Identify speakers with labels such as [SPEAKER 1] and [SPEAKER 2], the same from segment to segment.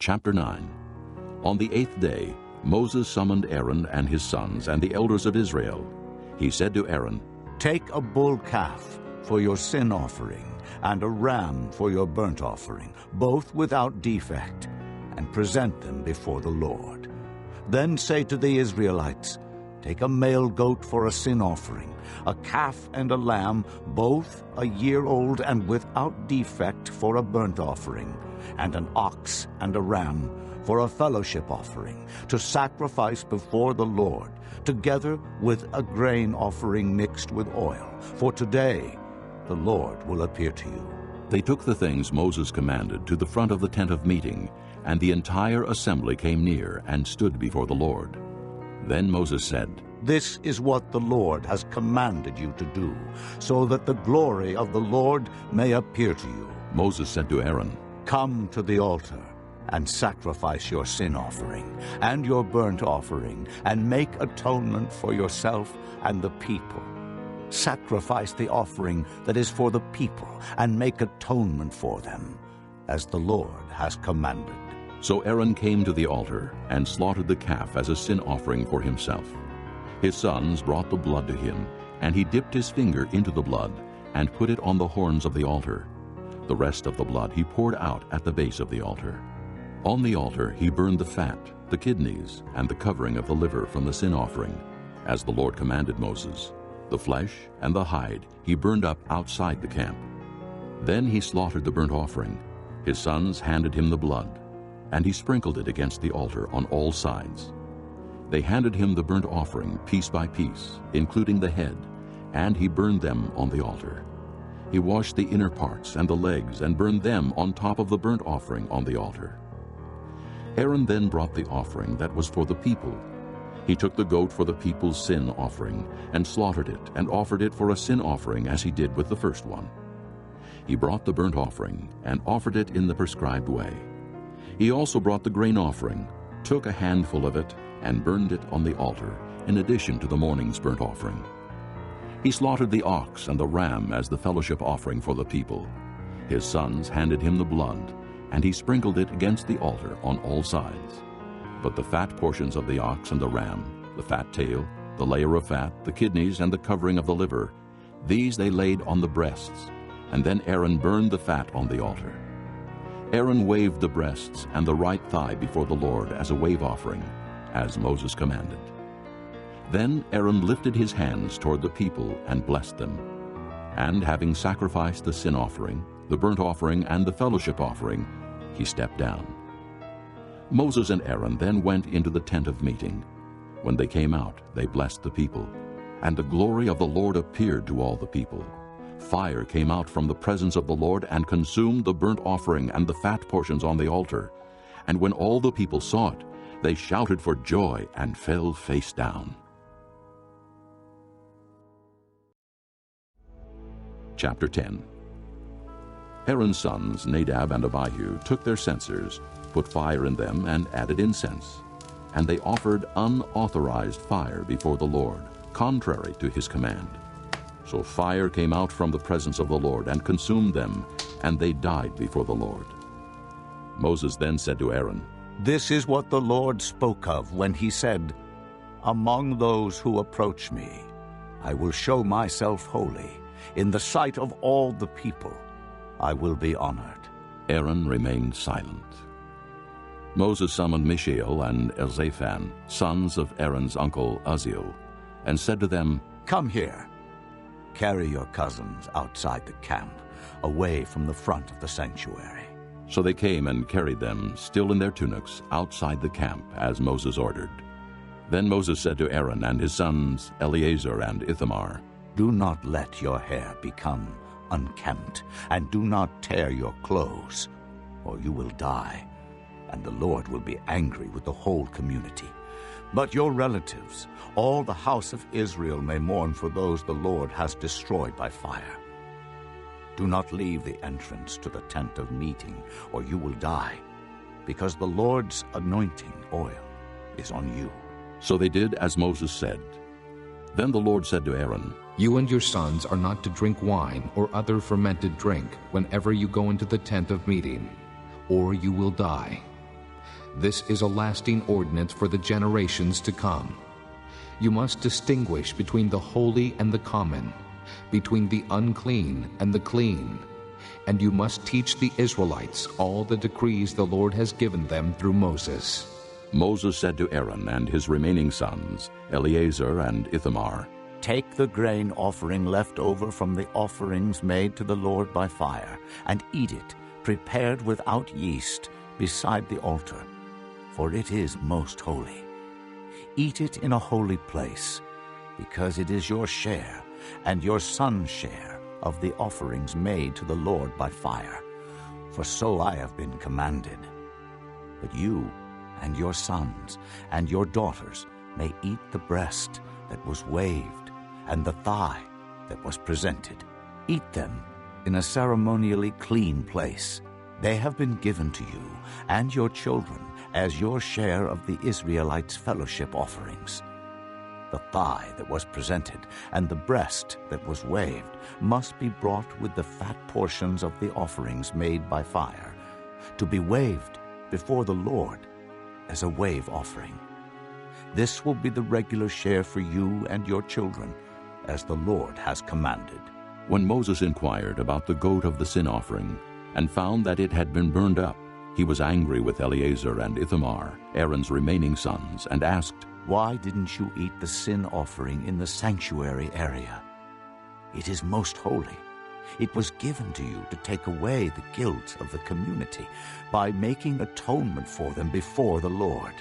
[SPEAKER 1] Chapter 9. On the 8th day, Moses summoned Aaron and his sons and the elders of Israel. He said to Aaron,
[SPEAKER 2] "Take a bull calf for your sin offering and a ram for your burnt offering, both without defect, and present them before the Lord. Then say to the Israelites, take a male goat for a sin offering, a calf and a lamb, both a year old and without defect for a burnt offering, and an ox and a ram for a fellowship offering, to sacrifice before the Lord, together with a grain offering mixed with oil. For today the Lord will appear to you."
[SPEAKER 1] They took the things Moses commanded to the front of the tent of meeting, and the entire assembly came near and stood before the Lord. Then Moses said,
[SPEAKER 2] "This is what the Lord has commanded you to do, so that the glory of the Lord may appear to you."
[SPEAKER 1] Moses said to Aaron,
[SPEAKER 2] "Come to the altar and sacrifice your sin offering and your burnt offering, and make atonement for yourself and the people. Sacrifice the offering that is for the people, and make atonement for them, as the Lord has commanded."
[SPEAKER 1] So Aaron came to the altar and slaughtered the calf as a sin offering for himself. His sons brought the blood to him, and he dipped his finger into the blood and put it on the horns of the altar. The rest of the blood he poured out at the base of the altar. On the altar he burned the fat, the kidneys, and the covering of the liver from the sin offering, as the Lord commanded Moses. The flesh and the hide he burned up outside the camp. Then he slaughtered the burnt offering. His sons handed him the blood, and he sprinkled it against the altar on all sides. They handed him the burnt offering piece by piece, including the head, and he burned them on the altar. He washed the inner parts and the legs and burned them on top of the burnt offering on the altar. Aaron then brought the offering that was for the people. He took the goat for the people's sin offering and slaughtered it and offered it for a sin offering as he did with the first one. He brought the burnt offering and offered it in the prescribed way. He also brought the grain offering, took a handful of it, and burned it on the altar, in addition to the morning's burnt offering. He slaughtered the ox and the ram as the fellowship offering for the people. His sons handed him the blood, and he sprinkled it against the altar on all sides. But the fat portions of the ox and the ram, the fat tail, the layer of fat, the kidneys, and the covering of the liver, these they laid on the breasts, and then Aaron burned the fat on the altar. Aaron waved the breasts and the right thigh before the Lord as a wave offering, as Moses commanded. Then Aaron lifted his hands toward the people and blessed them. And having sacrificed the sin offering, the burnt offering, and the fellowship offering, he stepped down. Moses and Aaron then went into the tent of meeting. When they came out, they blessed the people, and the glory of the Lord appeared to all the people. Fire came out from the presence of the Lord and consumed the burnt offering and the fat portions on the altar. And when all the people saw it, they shouted for joy and fell face down. Chapter 10. Aaron's sons, Nadab and Abihu, took their censers, put fire in them, and added incense. And they offered unauthorized fire before the Lord, contrary to his command. So fire came out from the presence of the Lord and consumed them, and they died before the Lord. Moses then said to Aaron,
[SPEAKER 2] "This is what the Lord spoke of when he said, 'Among those who approach me, I will show myself holy. In the sight of all the people, I will be honored.'"
[SPEAKER 1] Aaron remained silent. Moses summoned Mishael and Elzaphan, sons of Aaron's uncle Uzziel, and said to them,
[SPEAKER 2] "Come here. Carry your cousins outside the camp, away from the front of the sanctuary."
[SPEAKER 1] So they came and carried them, still in their tunics, outside the camp, as Moses ordered. Then Moses said to Aaron and his sons Eleazar and Ithamar,
[SPEAKER 2] "Do not let your hair become unkempt, and do not tear your clothes, or you will die, and the Lord will be angry with the whole community. But your relatives, all the house of Israel, may mourn for those the Lord has destroyed by fire. Do not leave the entrance to the tent of meeting, or you will die, because the Lord's anointing oil is on you."
[SPEAKER 1] So they did as Moses said. Then the Lord said to Aaron,
[SPEAKER 3] "You and your sons are not to drink wine or other fermented drink whenever you go into the tent of meeting, or you will die. This is a lasting ordinance for the generations to come. You must distinguish between the holy and the common, between the unclean and the clean, and you must teach the Israelites all the decrees the Lord has given them through Moses."
[SPEAKER 1] Moses said to Aaron and his remaining sons, Eleazar and Ithamar,
[SPEAKER 2] "Take the grain offering left over from the offerings made to the Lord by fire, and eat it, prepared without yeast, beside the altar, for it is most holy. Eat it in a holy place, because it is your share and your son's share of the offerings made to the Lord by fire, for so I have been commanded. But you and your sons and your daughters may eat the breast that was waved and the thigh that was presented. Eat them in a ceremonially clean place. They have been given to you and your children as your share of the Israelites' fellowship offerings. The thigh that was presented and the breast that was waved must be brought with the fat portions of the offerings made by fire, to be waved before the Lord as a wave offering. This will be the regular share for you and your children, as the Lord has commanded."
[SPEAKER 1] When Moses inquired about the goat of the sin offering and found that it had been burned up, he was angry with Eleazar and Ithamar, Aaron's remaining sons, and asked,
[SPEAKER 2] "Why didn't you eat the sin offering in the sanctuary area? It is most holy. It was given to you to take away the guilt of the community by making atonement for them before the Lord.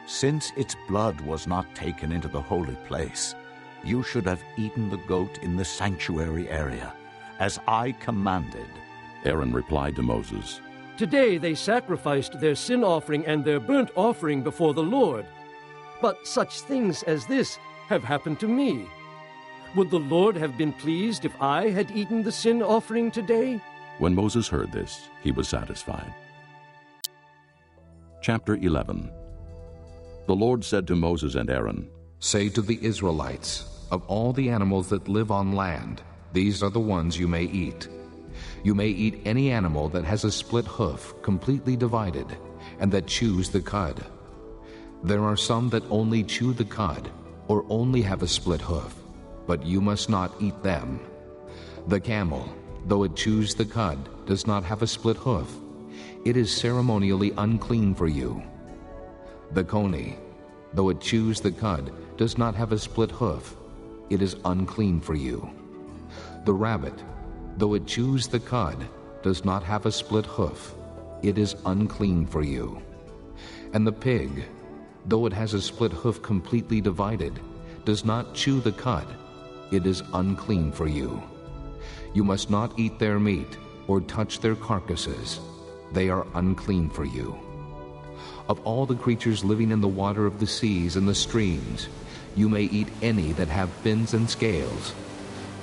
[SPEAKER 2] Since its blood was not taken into the holy place, you should have eaten the goat in the sanctuary area, as I commanded."
[SPEAKER 1] Aaron replied to Moses,
[SPEAKER 4] "Today they sacrificed their sin offering and their burnt offering before the Lord. But such things as this have happened to me. Would the Lord have been pleased if I had eaten the sin offering today?"
[SPEAKER 1] When Moses heard this, he was satisfied. Chapter 11. The Lord said to Moses and Aaron,
[SPEAKER 3] "Say to the Israelites, of all the animals that live on land, these are the ones you may eat. You may eat any animal that has a split hoof, completely divided, and that chews the cud. There are some that only chew the cud, or only have a split hoof, but you must not eat them. The camel, though it chews the cud, does not have a split hoof. It is ceremonially unclean for you. The coney, though it chews the cud, does not have a split hoof. It is unclean for you. The rabbit, though it chews the cud, does not have a split hoof. It is unclean for you. And the pig, though it has a split hoof completely divided, does not chew the cud. It is unclean for you. You must not eat their meat or touch their carcasses. They are unclean for you. Of all the creatures living in the water of the seas and the streams, you may eat any that have fins and scales.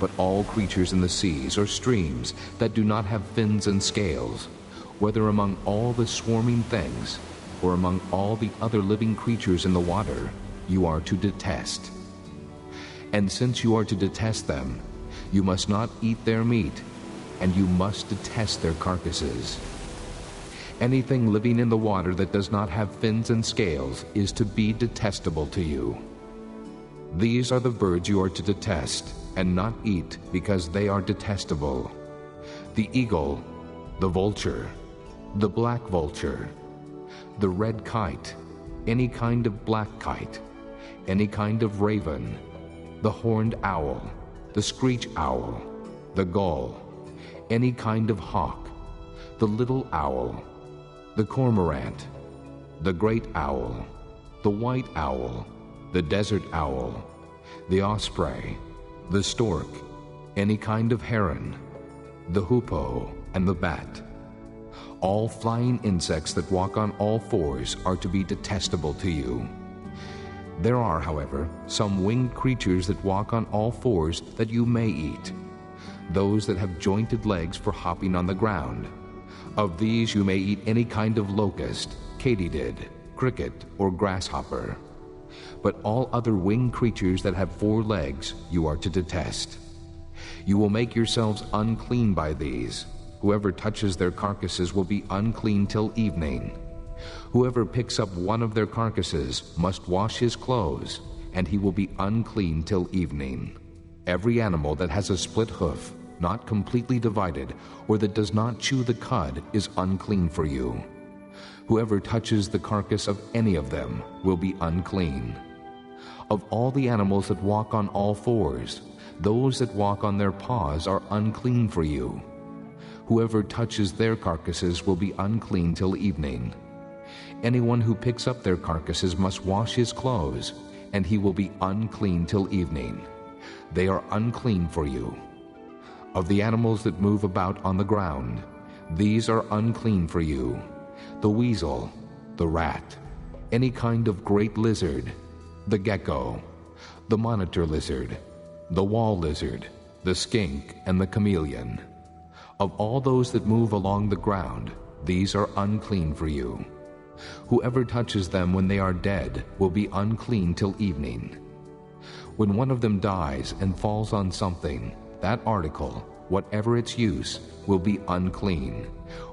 [SPEAKER 3] But all creatures in the seas or streams that do not have fins and scales, whether among all the swarming things or among all the other living creatures in the water, you are to detest. And since you are to detest them, you must not eat their meat, and you must detest their carcasses. Anything living in the water that does not have fins and scales is to be detestable to you. These are the birds you are to detest, and not eat, because they are detestable: the eagle, the vulture, the black vulture, the red kite, any kind of black kite, any kind of raven, the horned owl, the screech owl, the gull, any kind of hawk, the little owl, the cormorant, the great owl, the white owl, the desert owl, the osprey, the stork, any kind of heron, the hoopoe, and the bat. All flying insects that walk on all fours are to be detestable to you. There are, however, some winged creatures that walk on all fours that you may eat, those that have jointed legs for hopping on the ground. Of these you may eat any kind of locust, katydid, cricket, or grasshopper. But all other winged creatures that have 4 legs you are to detest. You will make yourselves unclean by these. Whoever touches their carcasses will be unclean till evening. Whoever picks up one of their carcasses must wash his clothes, and he will be unclean till evening. Every animal that has a split hoof, not completely divided, or that does not chew the cud, is unclean for you. Whoever touches the carcass of any of them will be unclean. Of all the animals that walk on all fours, those that walk on their paws are unclean for you. Whoever touches their carcasses will be unclean till evening. Anyone who picks up their carcasses must wash his clothes, and he will be unclean till evening. They are unclean for you. Of the animals that move about on the ground, these are unclean for you: the weasel, the rat, any kind of great lizard, the gecko, the monitor lizard, the wall lizard, the skink, and the chameleon. Of all those that move along the ground, these are unclean for you. Whoever touches them when they are dead will be unclean till evening. When one of them dies and falls on something, that article, whatever its use, will be unclean,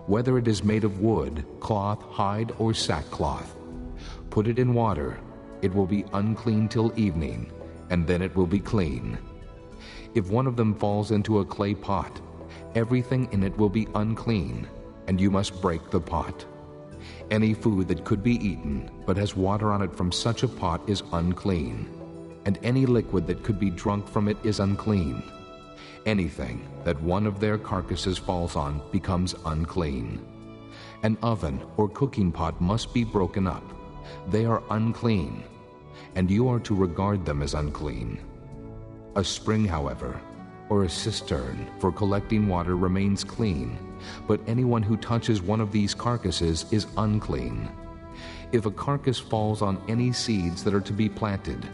[SPEAKER 3] whether it is made of wood, cloth, hide, or sackcloth. Put it in water, it will be unclean till evening, and then it will be clean. If one of them falls into a clay pot, everything in it will be unclean, and you must break the pot. Any food that could be eaten, but has water on it from such a pot, is unclean, and any liquid that could be drunk from it is unclean. Anything that one of their carcasses falls on becomes unclean. An oven or cooking pot must be broken up. They are unclean, and you are to regard them as unclean. A spring, however, or a cistern for collecting water remains clean, but anyone who touches one of these carcasses is unclean. If a carcass falls on any seeds that are to be planted,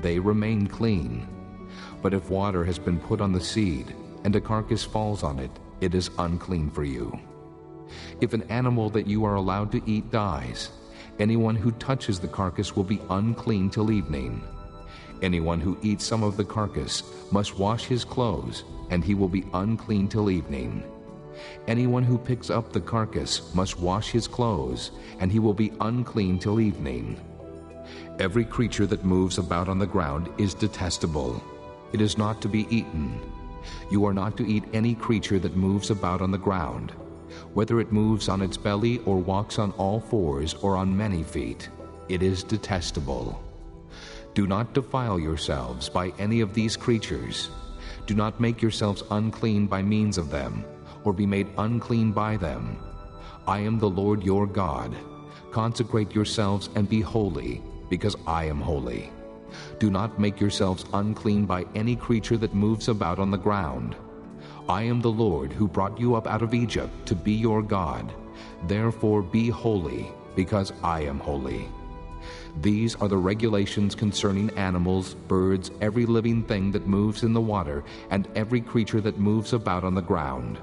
[SPEAKER 3] they remain clean. But if water has been put on the seed, and a carcass falls on it, it is unclean for you. If an animal that you are allowed to eat dies, anyone who touches the carcass will be unclean till evening. Anyone who eats some of the carcass must wash his clothes, and he will be unclean till evening. Anyone who picks up the carcass must wash his clothes, and he will be unclean till evening. Every creature that moves about on the ground is detestable. It is not to be eaten. You are not to eat any creature that moves about on the ground, whether it moves on its belly or walks on all fours or on many feet. It is detestable. Do not defile yourselves by any of these creatures. Do not make yourselves unclean by means of them, or be made unclean by them. I am the Lord your God. Consecrate yourselves and be holy, because I am holy. Do not make yourselves unclean by any creature that moves about on the ground. I am the Lord who brought you up out of Egypt to be your God. Therefore be holy, because I am holy. These are the regulations concerning animals, birds, every living thing that moves in the water, and every creature that moves about on the ground.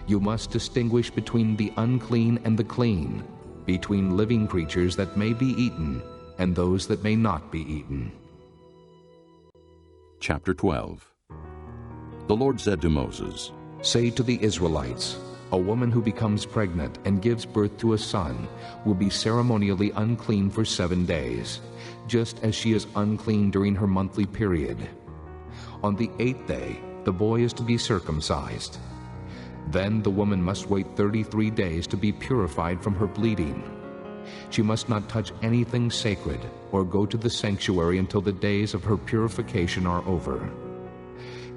[SPEAKER 3] You must distinguish between the unclean and the clean, between living creatures that may be eaten and those that may not be eaten.
[SPEAKER 1] Chapter 12. The Lord said to Moses,
[SPEAKER 3] Say to the Israelites, a woman who becomes pregnant and gives birth to a son will be ceremonially unclean for 7 days, just as she is unclean during her monthly period. On the 8th day, the boy is to be circumcised. Then the woman must wait 33 days to be purified from her bleeding. She must not touch anything sacred or go to the sanctuary until the days of her purification are over.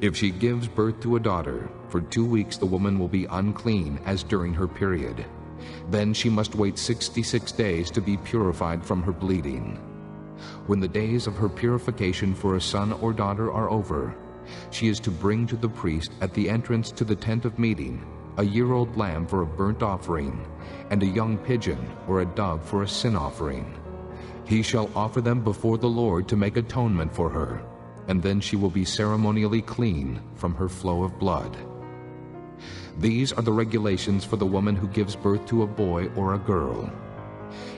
[SPEAKER 3] If she gives birth to a daughter, for 2 weeks the woman will be unclean as during her period. Then she must wait 66 days to be purified from her bleeding. When the days of her purification for a son or daughter are over, she is to bring to the priest at the entrance to the tent of meeting a year-old lamb for a burnt offering, and a young pigeon or a dove for a sin offering. He shall offer them before the Lord to make atonement for her, and then she will be ceremonially clean from her flow of blood. These are the regulations for the woman who gives birth to a boy or a girl.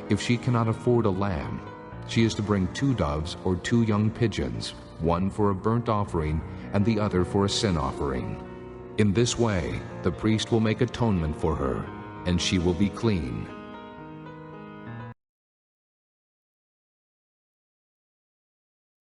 [SPEAKER 3] If she cannot afford a lamb, she is to bring 2 doves or 2 young pigeons, one for a burnt offering and the other for a sin offering. In this way, the priest will make atonement for her, and she will be clean.